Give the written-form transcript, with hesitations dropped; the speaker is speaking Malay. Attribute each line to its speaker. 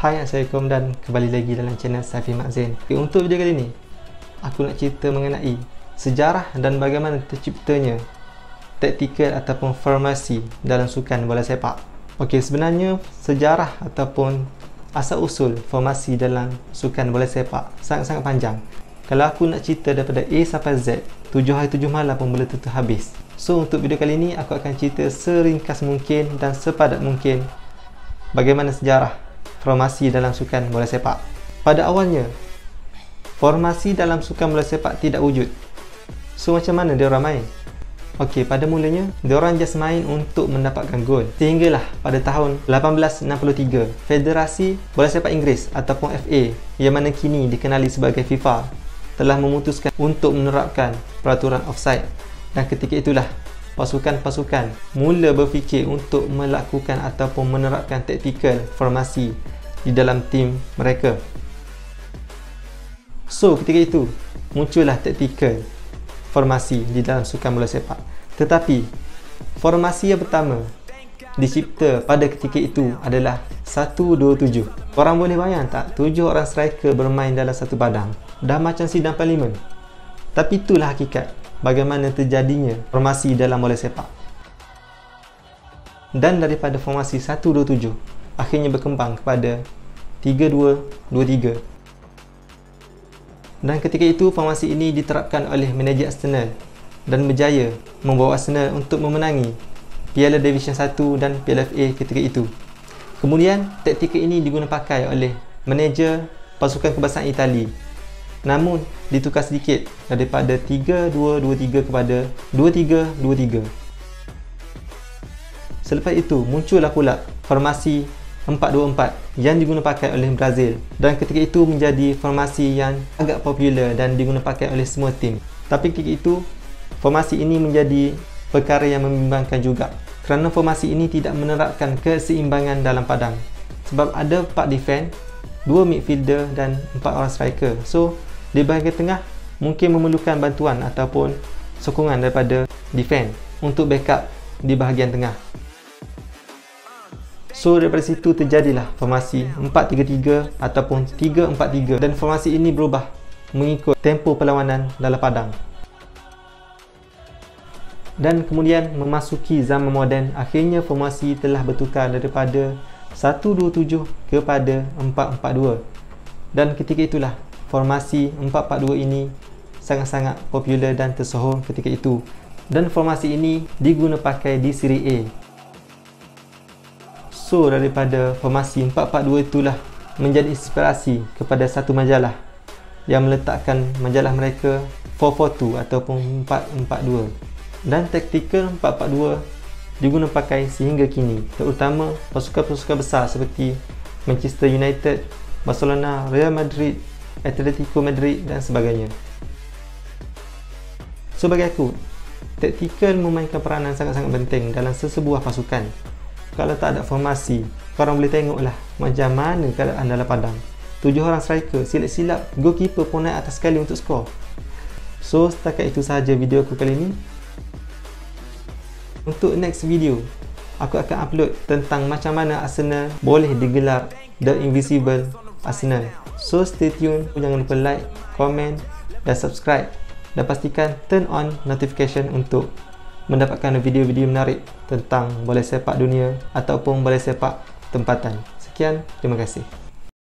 Speaker 1: Hai, Assalamualaikum dan kembali lagi dalam channel Safi Mak Zain. Untuk video kali ni, aku nak cerita mengenai sejarah dan bagaimana terciptanya taktikal ataupun formasi dalam sukan bola sepak. Okey, sebenarnya sejarah ataupun asal-usul formasi dalam sukan bola sepak sangat-sangat panjang. Kalau aku nak cerita daripada A sampai Z, 7 hari 7 malam pun boleh tentu habis. So, untuk video kali ni, aku akan cerita seringkas mungkin dan sepadat mungkin bagaimana sejarah formasi dalam sukan bola sepak. Pada awalnya, formasi dalam sukan bola sepak tidak wujud. So, macam mana diorang main? Okey, pada mulanya, diorang just main untuk mendapatkan gol. Sehinggalah pada tahun 1863, Federasi Bola Sepak Inggeris ataupun FA, yang mana kini dikenali sebagai FIFA, telah memutuskan untuk menerapkan peraturan offside. Dan ketika itulah, pasukan-pasukan mula berfikir untuk melakukan ataupun menerapkan taktikal formasi di dalam tim mereka. So, ketika itu muncullah taktikal formasi di dalam sukan bola sepak. Tetapi formasi yang pertama dicipta pada ketika itu adalah 1-2-7. Korang boleh bayang tak, 7 orang striker bermain dalam satu padang? Dah macam sidang parlimen. Tapi itulah hakikat bagaimana terjadinya formasi dalam bola sepak. Dan daripada formasi 1-2-7 akhirnya berkembang kepada 3-2-2-3. Dan ketika itu formasi ini diterapkan oleh manajer Arsenal dan berjaya membawa Arsenal untuk memenangi Piala Division 1 dan Piala FA ketika itu. Kemudian taktikal ini digunakan pakai oleh manajer pasukan kebangsaan Itali, namun ditukar sedikit daripada 3-2-2-3 kepada 2-3-2-3. Selepas itu muncullah pula formasi 4-2-4 yang digunakan pakai oleh Brazil, dan ketika itu menjadi formasi yang agak popular dan digunakan pakai oleh semua tim. Tapi ketika itu formasi ini menjadi perkara yang membimbangkan juga, kerana formasi ini tidak menerapkan keseimbangan dalam padang. Sebab ada 4 defense, 2 midfielder dan 4 orang striker. So, di bahagian tengah mungkin memerlukan bantuan ataupun sokongan daripada defense untuk backup di bahagian tengah. So, daripada situ terjadilah formasi 4-3-3 ataupun 3-4-3, dan formasi ini berubah mengikut tempo perlawanan dalam padang. Dan kemudian memasuki zaman moden, akhirnya formasi telah bertukar daripada 1-2-7 kepada 4-4-2. Dan ketika itulah formasi 4-4-2 ini sangat-sangat popular dan tersohor ketika itu. Dan formasi ini digunakan pakai di Serie A. So, daripada formasi 4-4-2 itulah menjadi inspirasi kepada satu majalah yang meletakkan majalah mereka 4-4-2 ataupun 4-4-2. Dan taktikal 4-4-2 digunakan pakai sehingga kini, terutama pasukan-pasukan besar seperti Manchester United, Barcelona, Real Madrid, Atletico Madrid dan sebagainya. So, bagi aku, taktikal memainkan peranan sangat-sangat penting dalam sesebuah pasukan. Kalau tak ada formasi, korang boleh tengoklah macam mana keadaan dalam padang. 7 orang striker, silap-silap goalkeeper pun naik atas sekali untuk skor. So, setakat itu sahaja video aku kali ini. Untuk next video, aku akan upload tentang macam mana Arsenal boleh digelar The Invisible Arsenal. So, stay tune, jangan lupa like, komen dan subscribe, dan pastikan turn on notification untuk mendapatkan video-video menarik tentang bola sepak dunia ataupun bola sepak tempatan. Sekian, terima kasih.